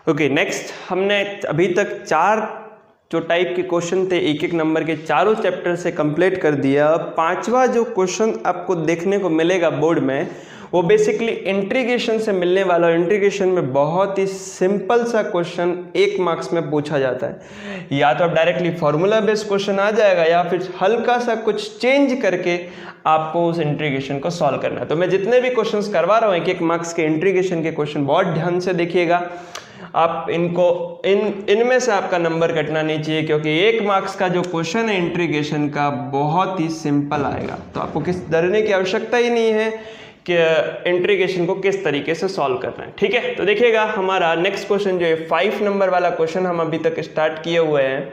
Okay next, हमने अभी तक 4 जो टाइप के क्वेश्चन थे एक एक नंबर के चारों चैप्टर से कंप्लीट कर दिया। 5वां जो क्वेश्चन आपको देखने को मिलेगा बोर्ड में वो बेसिकली इंटीग्रेशन से मिलने वाला। इंटीग्रेशन में बहुत ही सिंपल सा क्वेश्चन 1 मार्क्स में पूछा जाता है। या तो आप डायरेक्टली फॉर्मूला बेस्ड क्वेश्चन आ जाएगा या फिर हल्का सा कुछ चेंज करके आपको उस इंटीग्रेशन को सॉल्व करना है। तो मैं जितने भी क्वेश्चंस करवा रहा हूँ 1 मार्क्स के इंटीग्रेशन के क्वेश्चन बहुत ध्यान से देखिएगा। आप इनको इनमें से आपका नंबर कटना नहीं चाहिए, क्योंकि 1 मार्क्स का जो क्वेश्चन है इंटीग्रेशन का बहुत ही सिंपल आएगा। तो आपको किस डरने की आवश्यकता ही नहीं है कि इंटीग्रेशन को किस तरीके से सॉल्व करना है। ठीक है, तो देखिएगा हमारा नेक्स्ट क्वेश्चन जो है 5 नंबर वाला क्वेश्चन हम अभी तक स्टार्ट किए हुए हैं।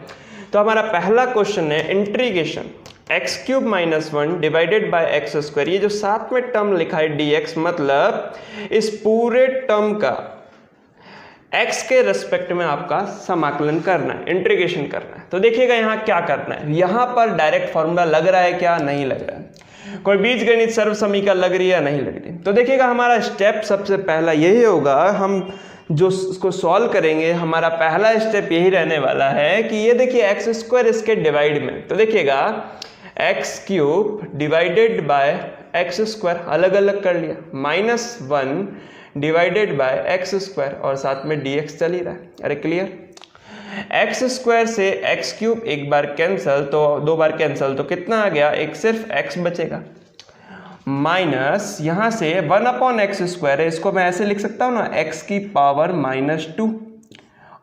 तो हमारा पहला क्वेश्चन है integration x³ - 1 divided by x²। ये जो साथ में टर्म लिखा है dx, मतलब इस पूरे टर्म का x के रेस्पेक्ट में आपका समाकलन करना है, इंटीग्रेशन करना है। तो देखिएगा यहाँ क्या करना है। यहाँ पर डायरेक्ट फॉर्मूला लग रहा है क्या? नहीं लग रहा है। कोई बीजगणित सर्व समीकरण लग रही है? नहीं लग रही। तो देखिएगा हमारा स्टेप सबसे पहला यही होगा, हम जो उसको सॉल्व करेंगे हमारा पहला स्टेप यही रहने वाला है कि ये देखिए x² इसके डिवाइड में। तो देखिएगा x³ डिवाइडेड बाय x² अलग अलग कर लिया, -1 डिवाइडेड बाय x² और साथ में dx चल ही रहा है। अरे क्लियर, x² से x³ एक बार कैंसल तो 2 बार कैंसल, तो कितना आ गया? एक सिर्फ x बचेगा, माइनस यहाँ से 1/x² है, इसको मैं ऐसे लिख सकता हूँ ना, x⁻²,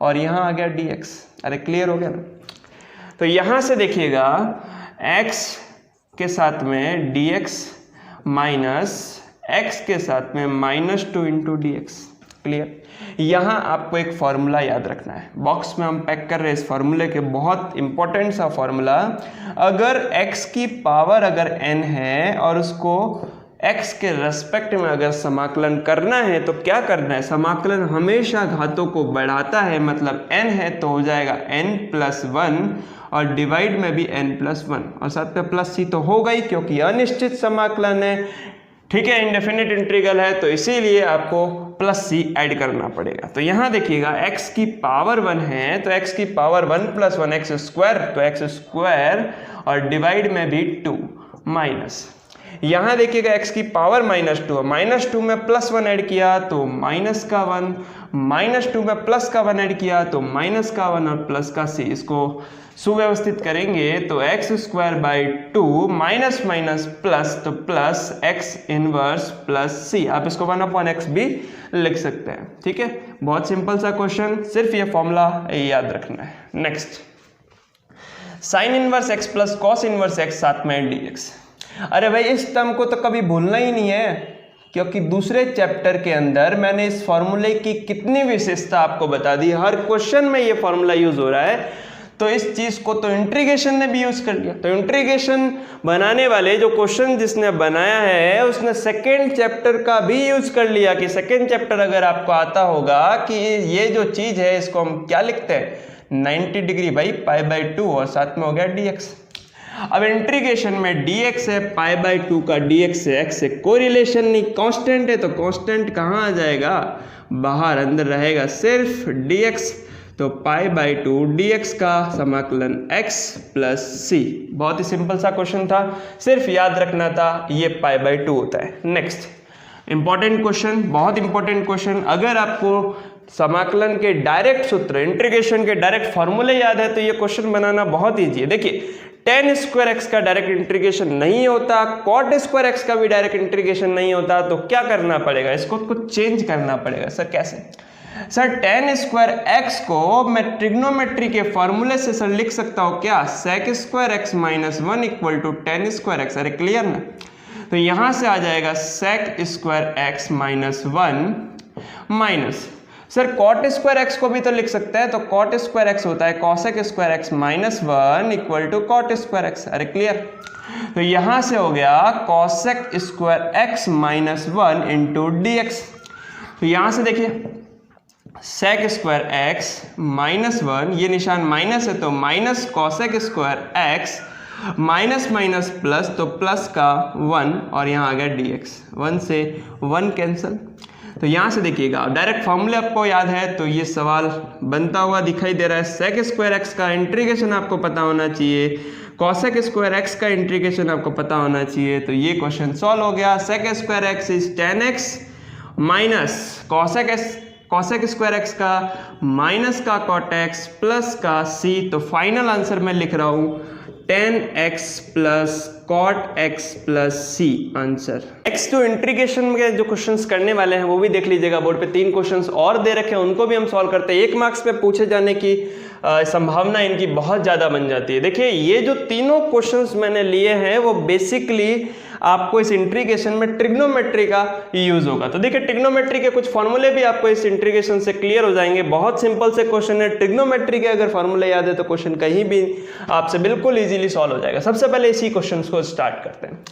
और यहाँ आ गया dx। अरे क्लियर हो गया ना। तो यहाँ से देखिएगा x के साथ में dx माइनस x के साथ में -2 × dx। क्लियर। यहाँ आपको एक फॉर्मूला याद रखना है, बॉक्स में हम पैक कर रहे हैं इस फॉर्मूले के, बहुत इंपॉर्टेंट सा फॉर्मूला। अगर x की पावर अगर n है और उसको x के रेस्पेक्ट में अगर समाकलन करना है तो क्या करना है? समाकलन हमेशा घातों को बढ़ाता है, मतलब n है तो हो जाएगा n+1 और डिवाइड में भी n+1 और साथ में +c तो होगा ही, क्योंकि अनिश्चित समाकलन है। ठीक है, इंडेफिनिट इंटीग्रल है, तो इसीलिए आपको +c ऐड करना पड़ेगा। तो यहाँ देखिएगा x की पावर 1 है तो x की पावर 1 + 1 x², तो x² और डिवाइड में भी 2 माइनस। यहाँ देखिएगा x की पावर -2, -2 में +1 ऐड किया तो -1, -2 में +1 ऐड किया तो -1 और +c। इसको सुव्यवस्थित करेंगे तो x²/2 माइनस माइनस प्लस, तो प्लस x⁻+c। आप इसको 1/x भी लिख सकते हैं। ठीक है, बहुत सिंपल सा क्वेश्चन, सिर्फ ये फॉर्मूला याद रखना है। नेक्स्ट, sin−1x + cos−1x साथ में dx। अरे भाई इस टर्म को तो कभी भूलना ही नहीं है, क्योंकि दूसरे चैप्टर के अंदर मैंने इस फॉर्मूले की कितनी विशेषता आपको बता दी। हर क्वेश्चन में ये फॉर्मूला यूज हो रहा है, तो इस चीज को तो इंटीग्रेशन ने भी यूज कर लिया। तो इंटीग्रेशन बनाने वाले जो क्वेश्चन जिसने बनाया है उसने सेकेंड चैप्टर का भी यूज कर लिया, कि सेकेंड चैप्टर अगर आपको आता होगा कि ये जो चीज है इसको हम क्या लिखते हैं 90 डिग्री बाई π/2 और साथ में हो गया dx। अब इंटीग्रेशन में dx है, π/2 का dx से x से कोई रिलेशन नहीं, कांस्टेंट है तो कांस्टेंट कहाँ आ जाएगा? बाहर, अंदर रहेगा सिर्फ dx। तो π/2 dx का समाकलन x + c। बहुत ही सिंपल सा क्वेश्चन था, सिर्फ याद रखना था ये π/2 होता है। नेक्स्ट इंपॉर्टेंट क्वेश्चन, बहुत इंपॉर्टेंट क्वेश्चन। अगर आपको समाकलन के डायरेक्ट सूत्र, इंटीग्रेशन के डायरेक्ट फॉर्मूले याद है तो ये क्वेश्चन बनाना बहुत ईजी है। देखिए tan² का डायरेक्ट इंटीग्रेशन नहीं होता, cot² का भी डायरेक्ट इंटीग्रेशन नहीं होता, तो क्या करना पड़ेगा? इसको कुछ चेंज करना पड़ेगा। सर कैसे? सर tan² को मैं ट्रिग्नोमेट्री के फॉर्मूले से सर लिख सकता हूँ क्या? sec² - 1 = tan²। अरे क्लियर ना। तो यहां से आ जाएगा sec² - 1 माइनस, सर cot² को भी तो लिख सकते हैं, तो cot² होता है cosec² - 1 = cot²। अरे क्लियर। तो यहां से हो गया cosec² - 1 × dx। तो यहां से देखिए sec² - 1, ये निशान माइनस है तो minus cosec² minus minus plus, तो प्लस का 1 और यहाँ आ गया dx। 1 से 1 कैंसल, तो यहाँ से देखिएगा डायरेक्ट फॉर्मूले आपको याद है तो ये सवाल बनता हुआ दिखाई दे रहा है। सेक स्क्वायर एक्स का इंटीग्रेशन आपको पता होना चाहिए, कॉसेक स्क्वायर एक्स का इंटीग्रेशन आपको पता होना चाहिए। तो ये क्वेश्चन सॉल्व हो गया। Sec square X is 10x minus cosec square X का माइनस का कॉट एक्स प्लस का c। तो फाइनल आंसर मैं लिख रहा हूँ 10x plus cot X plus C answer. Next जो इंटीग्रेशन के जो क्वेश्चंस करने वाले हैं वो भी देख लीजिएगा, बोर्ड पे 3 क्वेश्चंस और दे रखे हैं, उनको भी हम सॉल्व करते हैं। 1 मार्क्स पे पूछे जाने की संभावना इनकी बहुत ज़्यादा बन जाती है। देखिए ये जो तीनों क्वेश्चंस मैंने लिए हैं वो बेसिकली आपको इस इंटीग्रेशन में ट्रिग्नोमेट्री का यूज होगा। तो देखिए ट्रिग्नोमेट्री के कुछ फॉर्मूले भी आपको इस इंटीग्रेशन से क्लियर हो जाएंगे। बहुत सिंपल से क्वेश्चन है, ट्रिग्नोमेट्री के अगर फॉर्मूले याद है तो क्वेश्चन कहीं भी आपसे बिल्कुल इजीली सॉल्व हो जाएगा। सबसे पहले इसी क्वेश्चन को स्टार्ट करते हैं।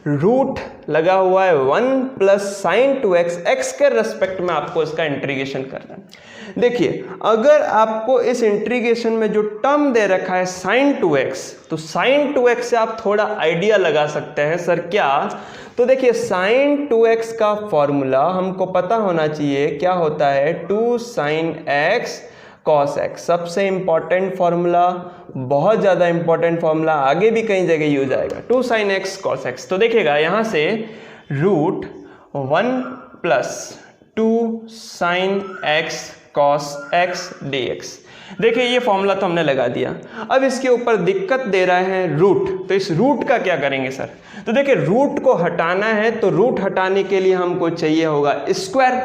रूट लगा हुआ है 1 प्लस साइन 2x, x के रेस्पेक्ट में आपको इसका इंटीग्रेशन करना है। देखिए अगर आपको इस इंटीग्रेशन में जो टर्म दे रखा है साइन 2x, तो साइन 2x से आप थोड़ा आइडिया लगा सकते हैं सर क्या। तो देखिए साइन 2x का फॉर्मूला हमको पता होना चाहिए क्या होता है, 2 साइन x कॉस एक्स। सबसे इंपॉर्टेंट फॉर्मूला, बहुत ज़्यादा इंपॉर्टेंट फॉर्मूला, आगे भी कई जगह यूज आएगा, 2 साइन एक्स कॉस एक्स। तो देखिएगा यहाँ से root 1 plus 2 sine x cos x D X. देखिए ये फॉर्मूला तो हमने लगा दिया। अब इसके ऊपर दिक्कत दे रहा है रूट, तो इस रूट का क्या करेंगे सर। तो देखिए रूट को हटाना है, तो रूट हटाने के लिए हमको चाहिए होगा स्क्वायर।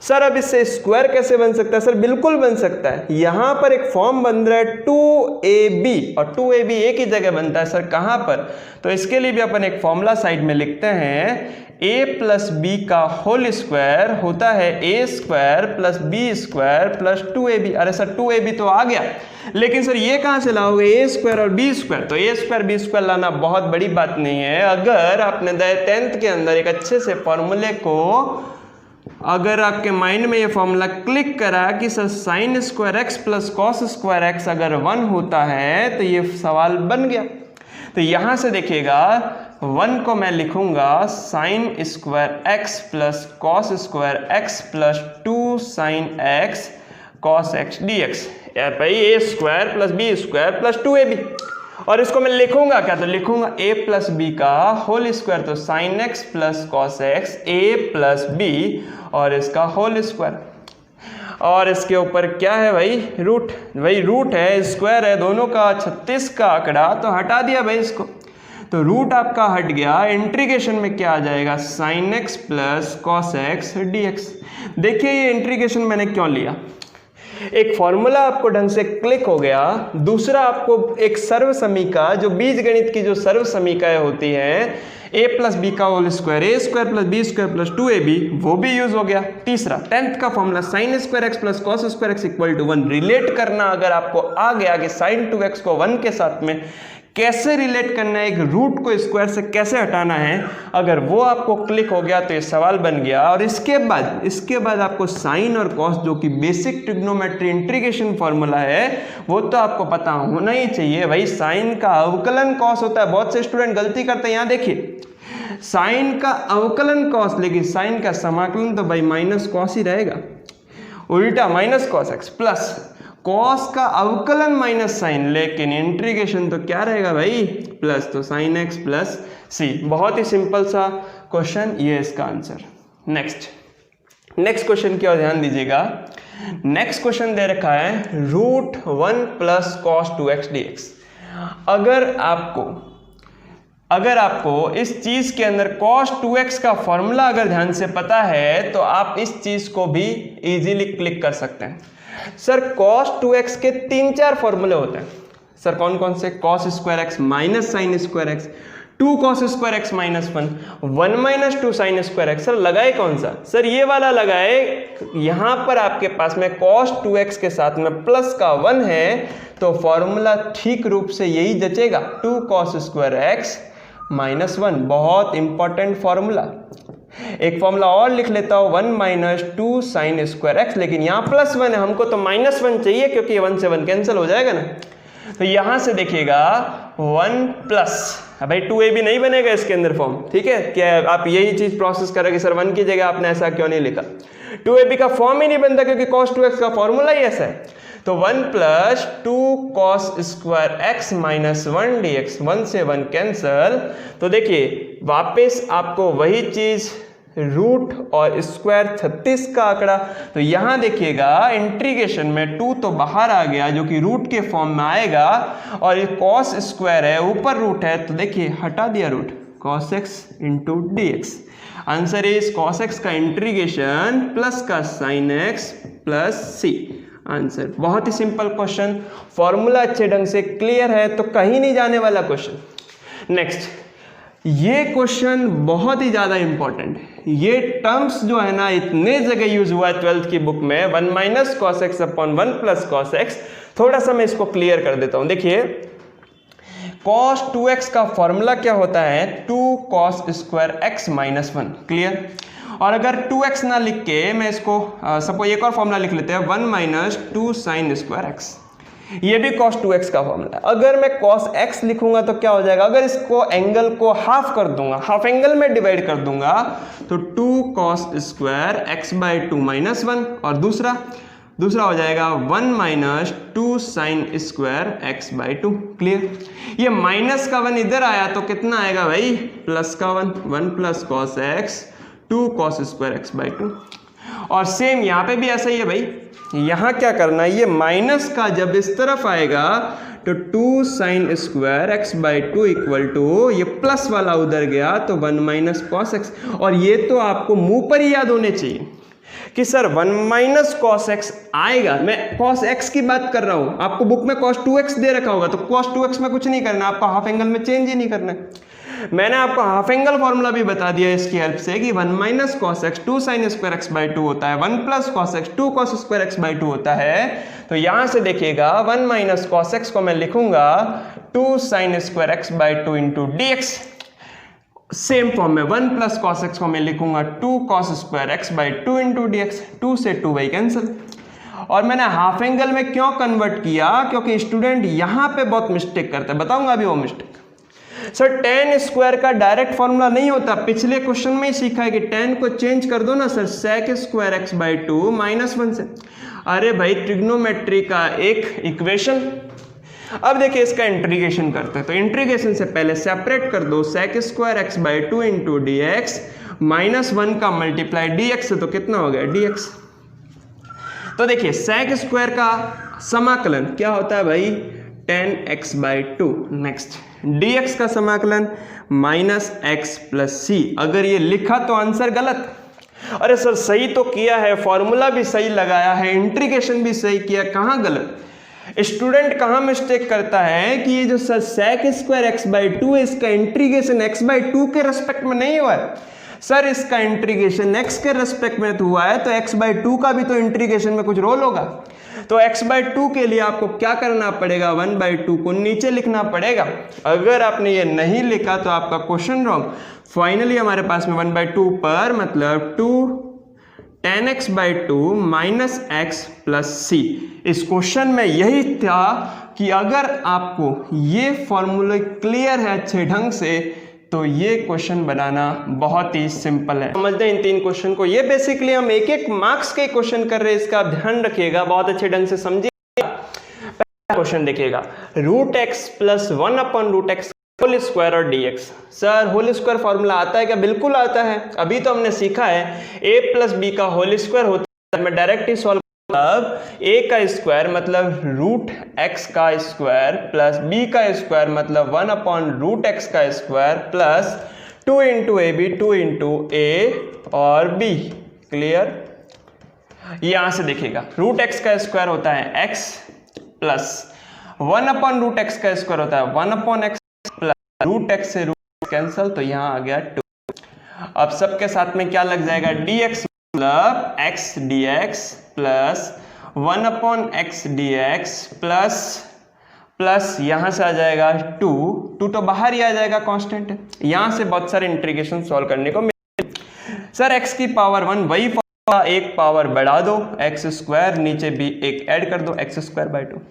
सर अब इससे स्क्वायर कैसे बन सकता है, सर बिल्कुल बन सकता है। यहां पर एक फॉर्म बन रहा है 2ab, और 2ab एक ही जगह बनता है सर, कहां पर। तो इसके लिए भी अपन एक फॉर्मूला साइड में लिखते हैं, a प्लस बी का होल स्क्वायर होता है a square plus B square plus 2ab। अरे सर 2ab तो आ गया, लेकिन सर ये कहां से लाओगे, a स्क्वायर और b स्क्वायर। तो a स्क्वायर b स्क्वायर लाना बहुत बड़ी बात नहीं है। अगर आपने 10th के अंदर एक अच्छे से फॉर्मूले को, अगर आपके माइंड में ये फॉर्मूला क्लिक करा कि sir sign square x plus cos square x अगर 1 होता है तो ये सवाल बन गया। तो यहां से देखिएगा 1 को मैं लिखूंगा sine square x plus cos square x plus 2 sine x cos x D x. भाई a square plus B square plus 2ab, और इसको मैं लिखूंगा क्या, तो लिखूंगा a प्लस बी का होल स्क्वायर, तो sine x plus cos x a plus b और इसका होल स्क्वायर। और इसके ऊपर क्या है भाई, रूट। भाई रूट है स्क्वायर है, दोनों का 36 का आंकड़ा, तो हटा दिया भाई इसको, तो रूट आपका हट गया। इंटीग्रेशन में क्या आ जाएगा, sign x plus cos x D X. देखिए ये इंटीग्रेशन मैंने क्यों लिया, एक फॉर्मूला आपको ढंग से क्लिक हो गया, दूसरा आपको एक सर्व समीका, जो बीजगणित की जो सर्व समीकाएं होती हैं, a प्लस बी का whole square, a square plus B square plus 2ab, वो भी यूज हो गया। तीसरा 10th का formula sine square x plus cos square X equal to 1 relate करना अगर आपको आ गया कि साइन 2x को 1 के साथ में कैसे रिलेट करना है, एक रूट को स्क्वायर से कैसे हटाना है, अगर वो आपको क्लिक हो गया तो ये सवाल बन गया। और इसके बाद आपको साइन और कॉस, जो कि बेसिक ट्रिग्नोमेट्री इंटीग्रेशन फॉर्मूला है, वो तो आपको पता होना ही चाहिए। भाई साइन का अवकलन कॉस होता है, बहुत से स्टूडेंट गलती करते हैं। यहाँ देखिए साइन का अवकलन कॉस, लेकिन साइन का समाकलन तो भाई माइनस कॉस ही रहेगा, उल्टा minus cos x plus cos का अवकलन माइनस साइन, लेकिन इंटीग्रेशन तो क्या रहेगा भाई, प्लस, तो साइन एक्स प्लस सी। बहुत ही सिंपल सा क्वेश्चन, ये इसका आंसर। नेक्स्ट क्वेश्चन की ओर ध्यान दीजिएगा। नेक्स्ट क्वेश्चन दे रखा है root 1 plus cos 2x dx। अगर आपको इस चीज के अंदर cos 2x का फॉर्मूला अगर ध्यान से पता है तो आप इस चीज को भी इजीली क्लिक कर सकते हैं। सर cos 2x के 3-4 फॉर्मूले होते हैं सर, कौन कौन से, cos square x minus sign square x, 2 cos square x minus 1 minus 2 sine square x. Sir लगाए कौन सा, सर ये वाला लगाए। यहां पर आपके पास में cos 2x के साथ में प्लस का 1 है, तो फॉर्मूला ठीक रूप से यही जचेगा, 2 cos स्क्वायर एक्स माइनस 1। बहुत इंपॉर्टेंट फॉर्मूला। एक फॉर्मूला और लिख लेता हूं, 1 माइनस 2 साइन स्क्वायर एक्स, लेकिन यहाँ प्लस 1 है, हमको तो माइनस 1 चाहिए क्योंकि 1 से 1 कैंसिल हो जाएगा ना। तो यहां से देखिएगा 1 प्लस भाई 2ab नहीं बनेगा इसके अंदर फॉर्म, ठीक है। क्या आप यही चीज प्रोसेस करोगे सर 1 की जगह आपने ऐसा क्यों नहीं लिखा, 2ab का फॉर्म ही नहीं बनता क्योंकि cos 2x का फॉर्मूला ही ऐसा है। तो 1 plus 2 cos square x minus 1 dx, 1 से 1 कैंसल। तो देखिए वापस आपको वही चीज रूट और स्क्वायर 36 का आंकड़ा। तो यहां देखिएगा इंटीग्रेशन में 2 तो बाहर आ गया जो कि रूट के फॉर्म में आएगा, और ये cos स्क्वायर है ऊपर रूट है, तो देखिए हटा दिया root, cos x into D X. Answer is cos x का इंटीग्रेशन प्लस का sin x plus c। Answer बहुत ही सिंपल क्वेश्चन, फॉर्मूला अच्छे ढंग से क्लियर है तो कहीं नहीं जाने वाला क्वेश्चन। नेक्स्ट, ये क्वेश्चन बहुत ही ज्यादा इंपॉर्टेंट है। ये टर्म्स जो है ना इतने जगह यूज हुआ है 12th की बुक में, 1 minus cos x upon 1 plus cos x. थोड़ा सा मैं इसको क्लियर कर देता हूं। देखिए cos 2x का फॉर्मूला क्या होता है, 2 cos square x minus 1, clear. और अगर 2x ना लिख के मैं इसको सपोज एक और फॉर्मूला लिख लेते हैं, 1 माइनस 2 साइन स्क्वायर x, ये भी cos 2x का फॉर्मूला है। अगर मैं cos x लिखूंगा तो क्या हो जाएगा, अगर इसको एंगल को हाफ कर दूंगा, हाफ एंगल में डिवाइड कर दूंगा, तो 2 cos square x by 2 minus 1, और दूसरा हो जाएगा 1 minus 2 sine square x by 2, clear. ये माइनस का 1 इधर आया तो कितना आएगा भाई, प्लस का 1 plus cos x 2 cos square x by 2। और सेम यहाँ पे भी ऐसा ही है भाई, यहाँ क्या करना है, ये माइनस का जब इस तरफ आएगा तो 2 sine square x by 2 equal to, ये प्लस वाला उधर गया तो 1 माइनस कॉस एक्स। और ये तो आपको मुंह पर ही याद होने चाहिए कि सर 1 माइनस कॉस एक्स आएगा, मैं कॉस एक्स की बात कर रहा हूं, आपको बुक में cos 2x दे रखा होगा तो cos 2x में कुछ नहीं करना, आपको हाफ एंगल में चेंज ही नहीं करना है। मैंने आपको हाफ एंगल फॉर्मूला भी बता दिया इसकी हेल्प से कि 1 minus cos x 2 sine square x by 2 होता है, 1 plus cos x 2 cos square x by 2 होता है। तो यहां से देखिएगा 1 माइनस कॉस एक्स को मैं लिखूंगा 2 sine square x by 2 into D x. Same form में 1 प्लस कॉस एक्स को मैं लिखूंगा 2 cos square x by 2 into D x, 2 से 2 बाई कैंसिल। और मैंने हाफ एंगल में क्यों कन्वर्ट किया, क्योंकि स्टूडेंट यहां पे बहुत मिस्टेक करता है, बताऊंगा अभी वो मिस्टेक। सर tan स्क्वायर का डायरेक्ट फॉर्मूला नहीं होता, पिछले क्वेश्चन में ही सीखा है कि tan को चेंज कर दो ना sir sec square x by 2 minus 1 से। अरे भाई ट्रिग्नोमेट्री का एक इक्वेशन। अब देखिए इसका इंटीग्रेशन करते हैं, तो इंटीग्रेशन से पहले सेपरेट कर दो, sec square x by 2 into D x minus 1 का मल्टीप्लाई डी एक्स से, तो कितना हो गया डी एक्स। तो देखिए sec स्क्वायर का समाकलन क्या होता है भाई, tan x by 2। Next dx का समाकलन माइनस एक्स प्लस सी। अगर ये लिखा तो आंसर गलत, अरे सर सही तो किया है, फॉर्मूला भी सही लगाया है, इंटीग्रेशन भी सही किया, कहाँ गलत। स्टूडेंट कहाँ मिस्टेक करता है कि ये जो sir sec square x by 2 है, इसका इंटीग्रेशन x बाई 2 के रेस्पेक्ट में नहीं हुआ है सर, इसका इंटीग्रेशन x के रेस्पेक्ट में तो हुआ है, तो x बाई 2 का भी तो इंटीग्रेशन में कुछ रोल होगा। तो x बाई 2 के लिए आपको क्या करना पड़ेगा, 1 बाई 2 को नीचे लिखना पड़ेगा। अगर आपने ये नहीं लिखा तो आपका क्वेश्चन रॉन्ग। फाइनली हमारे पास में 1 बाई 2 पर मतलब 2 tan x by 2 minus x plus c. इस क्वेश्चन में यही था कि अगर आपको ये फॉर्मूला क्लियर है अच्छे ढंग से तो ये क्वेश्चन बनाना बहुत ही सिंपल है। समझते हैं इन 3 क्वेश्चन को। ये बेसिकली हम एक एक मार्क्स के क्वेश्चन कर रहे हैं, इसका ध्यान रखिएगा, बहुत अच्छे ढंग से समझिएगा। पहला क्वेश्चन देखिएगा, root X plus 1 upon root X whole square और dx। Sir whole square formula आता है क्या, बिल्कुल आता है, अभी तो हमने सीखा है a प्लस बी का होल स्क्वायर होता है। मैं डायरेक्ट ही सॉल्व, अब a का स्क्वायर मतलब रूट x का स्क्वायर प्लस b का स्क्वायर मतलब 1 अपॉन रूट x का square plus 2 into A B 2 into a और b, क्लियर। यहां से देखिएगा रूट x का स्क्वायर होता है x plus 1 upon root x का स्क्वायर होता है 1 upon x plus root x से रूट कैंसिल, तो यहां आ गया 2। अब सबके साथ में क्या लग जाएगा, dx मतलब x dx plus 1 upon x D x plus यहां से आ जाएगा 2 तो बाहर ही आ जाएगा, कांस्टेंट है। यहां से बहुत सारे इंटीग्रेशन सॉल्व करने को मिले। सर x की पावर 1 वही फॉर्मूला, एक पावर बढ़ा दो x स्क्वायर, नीचे भी एक ऐड कर दो x स्क्वायर बाई 2।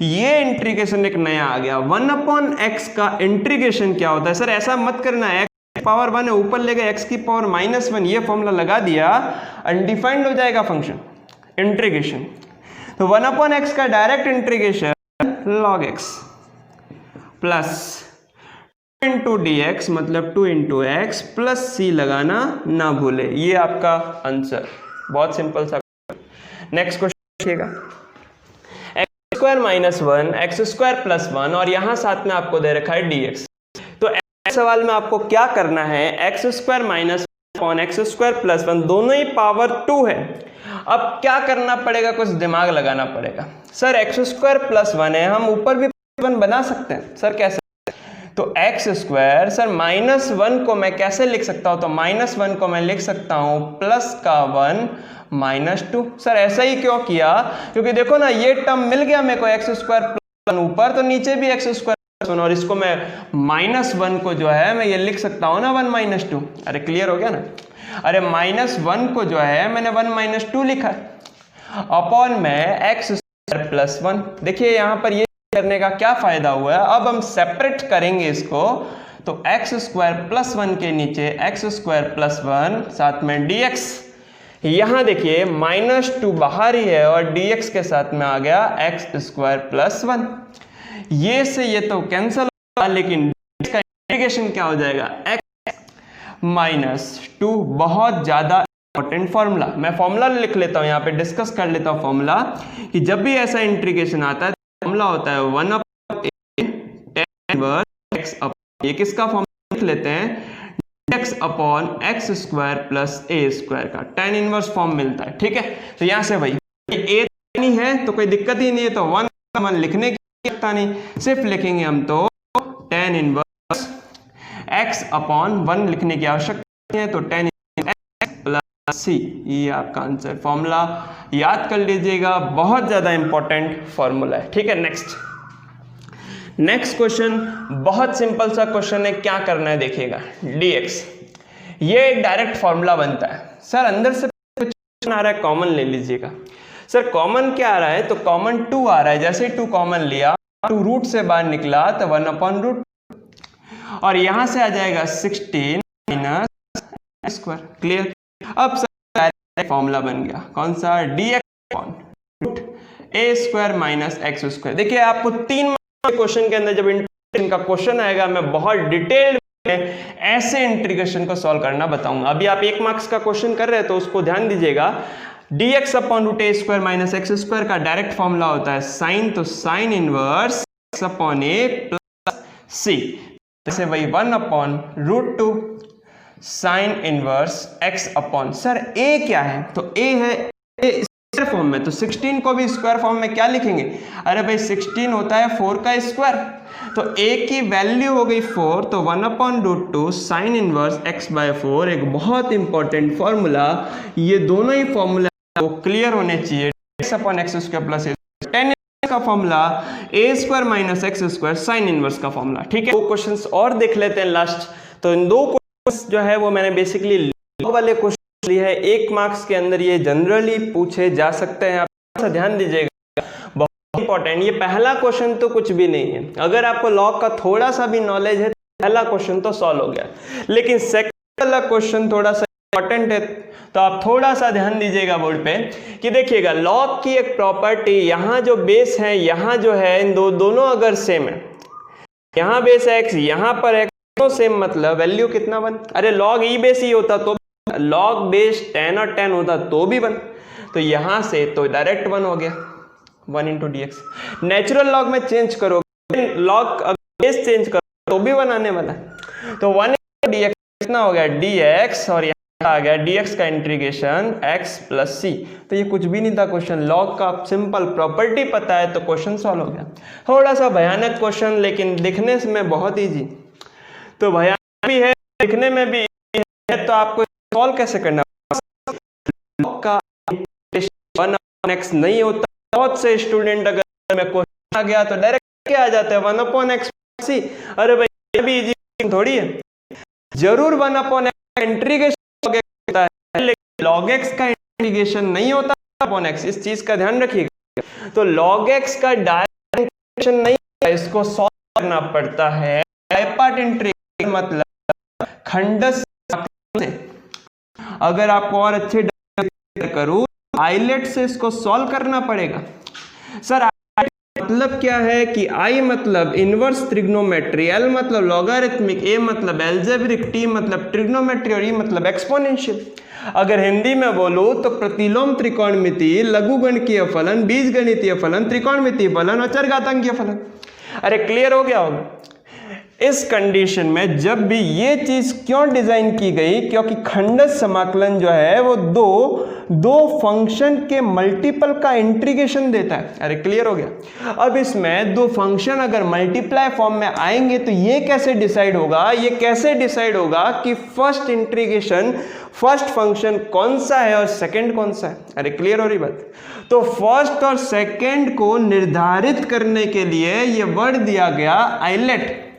ये इंटीग्रेशन एक नया आ गया, 1/x का इंटीग्रेशन क्या होता है? सर ऐसा मत करना, x पावर 1 है, ऊपर ले गए x की पावर -1, ये फॉर्मूला लगा दिया, अनडिफाइंड हो जाएगा फंक्शन इंटीग्रेशन। तो 1/x का direct integration log x plus into dx मतलब 2 इंटू एक्स प्लस सी लगाना ना भूले। ये आपका आंसर, बहुत सिंपल सा। नेक्स्ट क्वेश्चन देखिएगा, x² - 1 x² + 1 और यहाँ साथ में आपको दे रखा है dx। तो इस सवाल में आपको क्या करना है, x² - 1 x² + 1 दोनों ही पावर 2 है। अब क्या करना पड़ेगा, कुछ दिमाग लगाना पड़ेगा। सर x² + 1 है, हम ऊपर भी 1 बना सकते हैं। सर कैसे? तो x² सर -1 को मैं कैसे लिख सकता हूं? तो -1 को मैं लिख सकता हूं प्लस का 1 -2। सर ऐसा ही क्यों किया? क्योंकि देखो ना, ये टर्म मिल गया मेरे को x² + 1 ऊपर, तो नीचे भी x² + 1 और इसको मैं -1 को जो है मैं ये लिख सकता हूं ना 1 -2। अरे क्लियर हो गया ना? अरे -1 को जो है मैंने 1 -2 लिखा है अपॉन में x² + 1। देखिए यहां पर ये करने का क्या फायदा हुआ है, अब हम सेपरेट करेंगे इसको। तो x² + 1 के नीचे x² + 1 साथ में dx। यहां देखिए -2 बाहर ही है और dx के साथ में आ गया x² + 1। ये से ये तो कैंसिल होगा, लेकिन इसका इंटीग्रेशन क्या हो जाएगा, x -2। बहुत ज्यादा इंपॉर्टेंट फॉर्मूला, मैं फॉर्मूला लिख लेता हूं, यहाँ पे डिस्कस कर लेता हूं फॉर्मूला, कि जब भी ऐसा इंटीग्रेशन आता है फॉर्मूला होता है 1/tan−1 x। ये किसका फॉर्मूला लिख लेते हैं, dx अपॉन x² + a² का tan इनवर्स फॉर्म मिलता है। ठीक है, तो यहां से भाई a नहीं है तो कोई दिक्कत ही नहीं है, तो 1 लिखने की आवश्यकता नहीं, सिर्फ लिखेंगे हम तो tan इनवर्स x अपॉन 1 लिखने की आवश्यकता है, तो tan x + c। ये आपका आंसर, फॉर्मूला याद कर लीजिएगा, बहुत ज्यादा इंपॉर्टेंट फॉर्मूला है। ठीक है, नेक्स्ट क्वेश्चन बहुत सिंपल सा क्वेश्चन है। क्या करना है देखिएगा, dx ये एक डायरेक्ट फॉर्मूला बनता है। सर अंदर से कुछ आ रहा है, कॉमन ले लीजिएगा। सर कॉमन क्या आ रहा है, तो कॉमन 2 आ रहा है। जैसे 2 कॉमन लिया, 2 रूट से बाहर निकला तो 1/√, और यहां से आ जाएगा 16 - x²। क्लियर? अब सर फॉर्मूला बन गया, कौन सा, dx अपॉन √a² - x²। देखिए आपको 3 क्वेश्चन के अंदर जब इंटीग्रेशन का क्वेश्चन आएगा, मैं बहुत डिटेल में ऐसे इंटीग्रेशन को सॉल्व करना बताऊंगा। अभी आप 1 मार्क्स का क्वेश्चन कर रहे हैं तो उसको ध्यान दीजिएगा। dx अपॉन √a² - x² का डायरेक्ट फॉर्मूला होता है साइन, तो sine inverse x upon a plus c। जैसे वही 1/√2 sine inverse x upon, sir a क्या है, तो a है स्क्वायर फॉर्म में, तो 16 को भी स्क्वायर फॉर्म में क्या लिखेंगे, अरे भाई 16 होता है 4 का स्क्वायर, तो a की वैल्यू हो गई 4, तो 1/√2 साइन इनवर्स x/4 एक बहुत इंपॉर्टेंट फॉर्मूला। ये दोनों ही फॉर्मूला को क्लियर होने चाहिए, x upon x² plus tan का formula a² - x² sine inverse का फॉर्मूला। ठीक है, 2 क्वेश्चंस और देख लेते हैं लास्ट। तो इन 2 क्वेश्चंस जो है वो मैंने बेसिकली लॉग वाले क्वेश्चन लिए है, 1 मार्क्स के अंदर ये जनरली पूछे जा सकते हैं। आप ध्यान दीजिएगा, बहुत इंपॉर्टेंट। ये पहला क्वेश्चन तो कुछ भी नहीं है, अगर आपको लॉग का थोड़ा सा भी नॉलेज है पहला क्वेश्चन तो सॉल्व हो गया, लेकिन सेकंड वाला क्वेश्चन थोड़ा सा इंपॉर्टेंट है, तो आप थोड़ा सा ध्यान दीजिएगा बोर्ड पे कि देखिएगा लॉग की एक प्रॉपर्टी, यहाँ जो बेस है, यहाँ जो है इन दोनों अगर सेम है, यहाँ बेस x, यहाँ पर x, दोनों सेम, मतलब वैल्यू कितना 1। अरे लॉग ई बेस ही होता तो, लॉग बेस 10 और 10 होता तो भी 1, तो यहां से तो डायरेक्ट 1 हो गया, 1 × dx। नेचुरल लॉग में चेंज करोगे, लॉग बेस चेंज करो तो भी 1 आने वाला है, तो 1 × dx कितना हो गया dx, और यहाँ आ गया dx का इंटीग्रेशन x + c। तो ये कुछ भी नहीं था क्वेश्चन, लॉग का सिंपल प्रॉपर्टी पता है तो क्वेश्चन सॉल्व हो गया। थोड़ा सा भयानक क्वेश्चन, लेकिन दिखने में बहुत ईजी, तो भयानक भी है दिखने में भी है, तो आपको सॉल्व कैसे करना, लॉग का 1/x नहीं होता। बहुत से स्टूडेंट अगर में क्वेश्चन आ गया तो डायरेक्ट क्या आ जाता है 1/x + c। अरे भाई ये भी इजी थोड़ी है, जरूर 1/x इंटीग्रेशन होता है, लेकिन log x का इंटीग्रेशन नहीं होता 1/x, इस चीज का ध्यान रखिएगा। तो log x का डायरेक्ट नहीं है, इसको सॉल्व करना पड़ता है। बाइपार्ट इंटीग्रेशन मतलब खंडस से। अगर आपको और अच्छे करूं, आइलेट से इसको सॉल्व करना पड़ेगा। सर मतलब क्या है कि I मतलब इनवर्स ट्रिग्नोमेट्री, L मतलब लॉगरिथमिक, A मतलब एल्जेब्रिक, T मतलब ट्रिग्नोमेट्री और E मतलब एक्सपोनेंशियल। अगर हिंदी में बोलूं तो प्रतिलोम त्रिकोणमिति, लघुगणकीय फलन, बीजगणितीय फलन, त्रिकोणमितीय फलन और चरघातांकीय फलन। अरे क्लियर हो गया होगा। इस कंडीशन में जब भी ये चीज क्यों डिजाइन की गई, क्योंकि खंडस समाकलन जो है वो दो फंक्शन के मल्टीपल का इंटीग्रेशन देता है। अरे क्लियर हो गया। अब इसमें दो फंक्शन अगर मल्टीप्लाई फॉर्म में आएंगे तो ये कैसे डिसाइड होगा, ये कैसे डिसाइड होगा कि फर्स्ट इंटीग्रेशन, फर्स्ट फंक्शन कौन सा है और सेकंड कौन सा है। अरे क्लियर हो रही बात। तो फर्स्ट और सेकंड को निर्धारित करने के लिए ये वर्ड दिया गया आइलेट,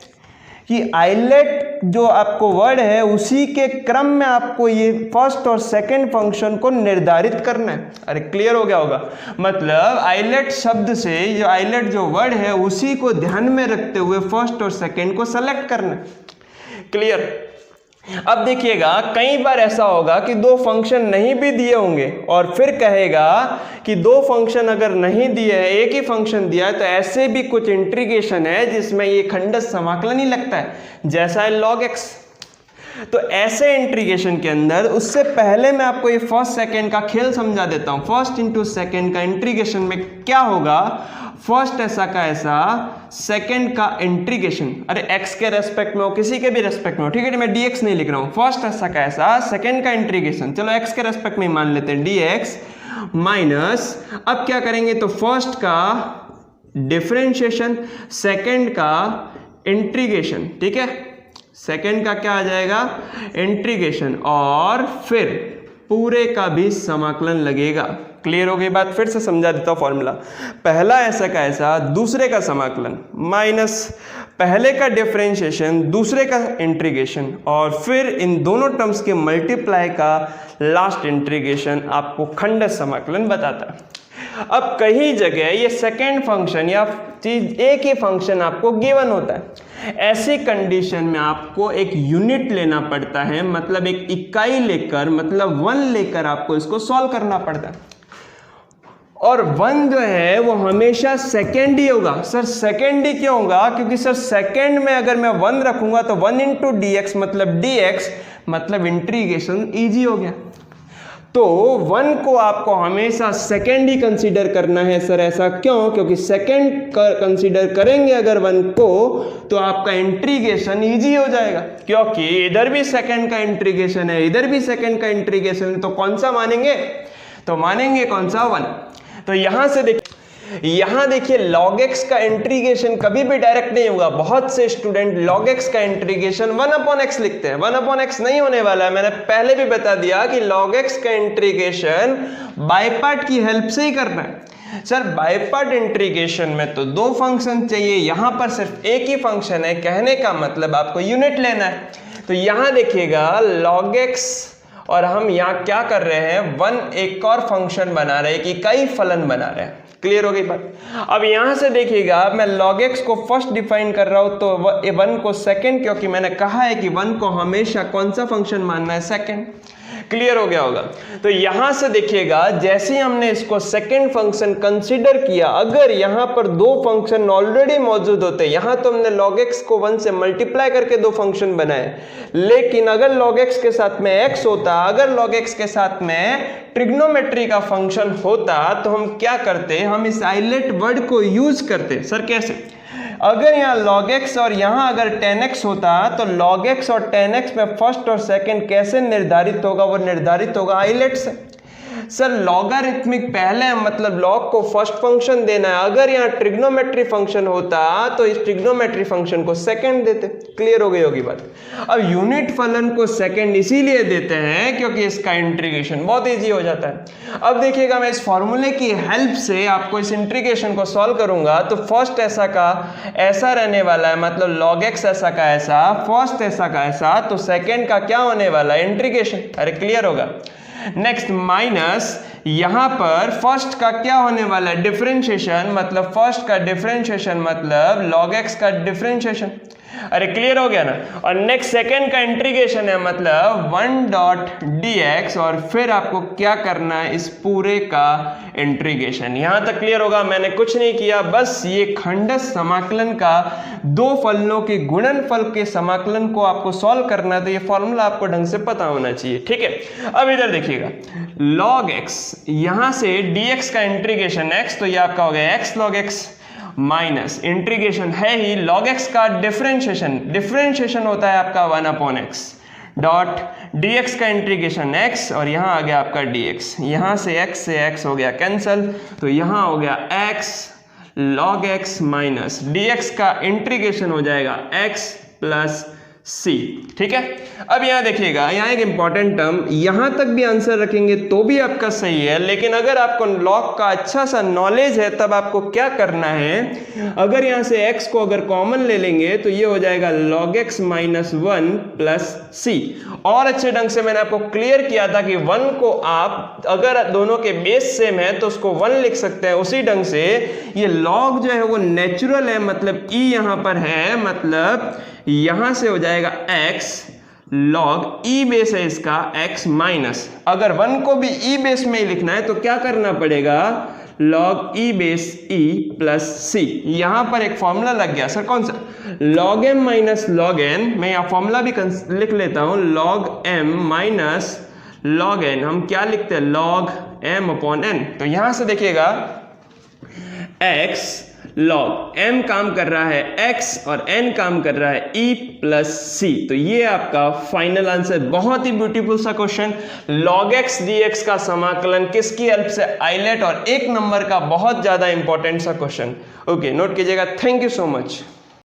कि आइलेट जो आपको वर्ड है उसी के क्रम में आपको ये फर्स्ट और सेकंड फंक्शन को निर्धारित करना है। अरे क्लियर हो गया होगा। मतलब आइलेट शब्द से जो आइलेट जो वर्ड है उसी को ध्यान में रखते हुए फर्स्ट और सेकंड को सेलेक्ट करना है। क्लियर। अब देखिएगा कई बार ऐसा होगा कि दो फंक्शन नहीं भी दिए होंगे और फिर कहेगा कि दो फंक्शन अगर नहीं दिए हैं, एक ही फंक्शन दिया है, तो ऐसे भी कुछ इंटीग्रेशन है जिसमें ये खंडस समाकलन ही लगता है, जैसा है log x। तो ऐसे इंटीग्रेशन के अंदर उससे पहले मैं आपको ये फर्स्ट सेकंड का खेल समझा देता हूं। फर्स्ट इंटू सेकंड का इंटीग्रेशन में क्या होगा, फर्स्ट ऐसा का ऐसा, सेकंड का इंटीग्रेशन, अरे x के रेस्पेक्ट में हो, किसी के भी रेस्पेक्ट में हो, ठीक है, मैं dx नहीं लिख रहा हूं, फर्स्ट ऐसा का ऐसा, सेकंड का इंटीग्रेशन, चलो x के रेस्पेक्ट में मान लेते हैं dx माइनस, अब क्या करेंगे तो फर्स्ट का डिफरेंशिएशन, सेकंड का इंटीग्रेशन, ठीक है, सेकंड का क्या आ जाएगा इंटीग्रेशन, और फिर पूरे का भी समाकलन लगेगा। क्लियर हो गई बात। फिर से समझा देता हूं फॉर्मूला। पहला ऐसा का ऐसा, दूसरे का समाकलन, माइनस पहले का डिफरेंशिएशन, दूसरे का इंटीग्रेशन, और फिर इन दोनों टर्म्स के मल्टीप्लाई का लास्ट इंटीग्रेशन आपको खंडस समाकलन बताता है। अब कई जगह ये सेकेंड फंक्शन या चीज एक ही फंक्शन आपको गिवन होता है, ऐसी कंडीशन में आपको एक यूनिट लेना पड़ता है, मतलब एक इकाई लेकर, मतलब 1 लेकर आपको इसको सॉल्व करना पड़ता है। और 1 जो है वो हमेशा सेकेंड ही होगा। सर सेकेंड ही क्यों होगा, क्योंकि सर सेकेंड में अगर मैं 1 रखूंगा तो 1 इंटू dx मतलब dx मतलब इंटीग्रेशन इजी हो गया। तो 1 को आपको हमेशा सेकेंड ही कंसीडर करना है। सर ऐसा क्यों, क्योंकि सेकेंड कंसीडर करेंगे अगर 1 को तो आपका इंटीग्रेशन इजी हो जाएगा, क्योंकि इधर भी सेकेंड का इंटीग्रेशन है, इधर भी सेकेंड का इंटीग्रेशन है, तो कौन सा मानेंगे, तो मानेंगे कौन सा 1। तो यहां से देखिए, यहां देखिए log x का इंटीग्रेशन कभी भी डायरेक्ट नहीं होगा। बहुत से स्टूडेंट log x का इंटीग्रेशन 1/x लिखते हैं, 1/x नहीं होने वाला है। मैंने पहले भी बता दिया कि log x का इंटीग्रेशन बाय पार्ट की हेल्प से ही करना है। सर बाय पार्ट इंटीग्रेशन में तो दो फंक्शन चाहिए, यहां पर सिर्फ एक ही फंक्शन है, कहने का मतलब आपको यूनिट लेना है। तो यहां देखिएगा log x, और हम यहाँ क्या कर रहे हैं, 1 एक और फंक्शन बना रहे हैं, कि कई फलन बना रहे हैं। क्लियर हो गई बात। अब यहां से देखिएगा मैं log x को फर्स्ट डिफाइन कर रहा हूं, तो 1 को सेकंड, क्योंकि मैंने कहा है कि 1 को हमेशा कौन सा फंक्शन मानना है, सेकंड। क्लियर हो गया होगा। तो यहां से देखिएगा जैसे ही हमने इसको सेकंड फंक्शन कंसीडर किया, अगर यहां पर दो फंक्शन ऑलरेडी मौजूद होते, यहां तो हमने log x को 1 से मल्टीप्लाई करके दो फंक्शन बनाए, लेकिन अगर log x के साथ में x होता, अगर log x के साथ में ट्रिग्नोमेट्री का फंक्शन होता, तो हम क्या करते, हम इस आइलेट वर्ड को यूज करते। सर कैसे, अगर यहाँ log x और यहाँ अगर tan x होता, तो log x और tan x में फर्स्ट और सेकंड कैसे निर्धारित होगा, वो निर्धारित होगा आइलेट से। सर लॉगरिथमिक पहले मतलब log को फर्स्ट फंक्शन देना है, अगर यहाँ ट्रिग्नोमेट्री फंक्शन होता तो इस ट्रिग्नोमेट्री फंक्शन को सेकंड देते। क्लियर हो गई होगी बात। अब यूनिट फलन को सेकंड इसीलिए देते हैं क्योंकि इसका इंटीग्रेशन बहुत इजी हो जाता है। अब देखिएगा मैं इस फॉर्मूले की हेल्प से आपको इस इंटीग्रेशन को सॉल्व करूंगा, तो फर्स्ट ऐसा का ऐसा रहने वाला है, मतलब log x ऐसा का ऐसा, फर्स्ट ऐसा का ऐसा, तो सेकंड का क्या होने वाला है, इंटीग्रेशन। अरे क्लियर होगा। नेक्स्ट माइनस यहां पर फर्स्ट का क्या होने वाला है, डिफरेंशिएशन, मतलब फर्स्ट का डिफरेंशिएशन मतलब log x का डिफरेंशिएशन। अरे क्लियर हो गया ना। और नेक्स्ट सेकंड का इंटीग्रेशन है, मतलब 1.dx, और फिर आपको क्या करना है, इस पूरे का इंटीग्रेशन। यहां तक क्लियर होगा। मैंने कुछ नहीं किया, बस ये खंडस समाकलन का दो फलनों के गुणनफल के समाकलन को आपको सॉल्व करना है, तो ये फॉर्मूला आपको ढंग से पता होना चाहिए, ठीक है। अब इधर देखिएगा, log x, यहां से dx का इंटीग्रेशन x, तो ये आपका हो गया x log x minus integration है ही log x का डिफरेंशिएशन, डिफरेंशिएशन होता है आपका 1/x डॉट dx का इंटीग्रेशन x, और यहां आ गया आपका dx, यहां से x हो गया कैंसल, तो यहां हो गया x log x minus dx का इंटीग्रेशन हो जाएगा x प्लस c, ठीक है। अब यहां देखिएगा, यहां एक इंपॉर्टेंट टर्म, यहां तक भी आंसर रखेंगे तो भी आपका सही है, लेकिन अगर आपको लॉग का अच्छा सा नॉलेज है तब आपको क्या करना है, अगर यहां से x को अगर कॉमन ले लेंगे तो ये हो जाएगा log x minus 1 plus c। और अच्छे ढंग से मैंने आपको क्लियर किया था कि 1 को आप अगर दोनों के बेस सेम है तो उसको 1 लिख सकते हैं। उसी ढंग से ये log जो है वो नेचुरल है, मतलब e यहां पर है, मतलब यहां से हो जाएगा x log e बेस है इसका x माइनस, अगर 1 को भी e बेस में ही लिखना है तो क्या करना पड़ेगा, log e base e plus c। यहां पर एक फॉर्मूला लग गया सर, कौन सा, log m minus log n, मैं यहां फॉर्मूला भी लिख लेता हूं, log m minus log n, हम क्या लिखते हैं, log m अपॉन n। तो यहां से देखिएगा x log m काम कर रहा है x और n काम कर रहा है e प्लस c, तो ये आपका फाइनल आंसर। बहुत ही ब्यूटीफुल सा क्वेश्चन, log x dx का समाकलन किसकी हेल्प से, आइलेट, और 1 नंबर का बहुत ज्यादा इंपॉर्टेंट सा क्वेश्चन। ओके, नोट कीजिएगा। Thank you so much.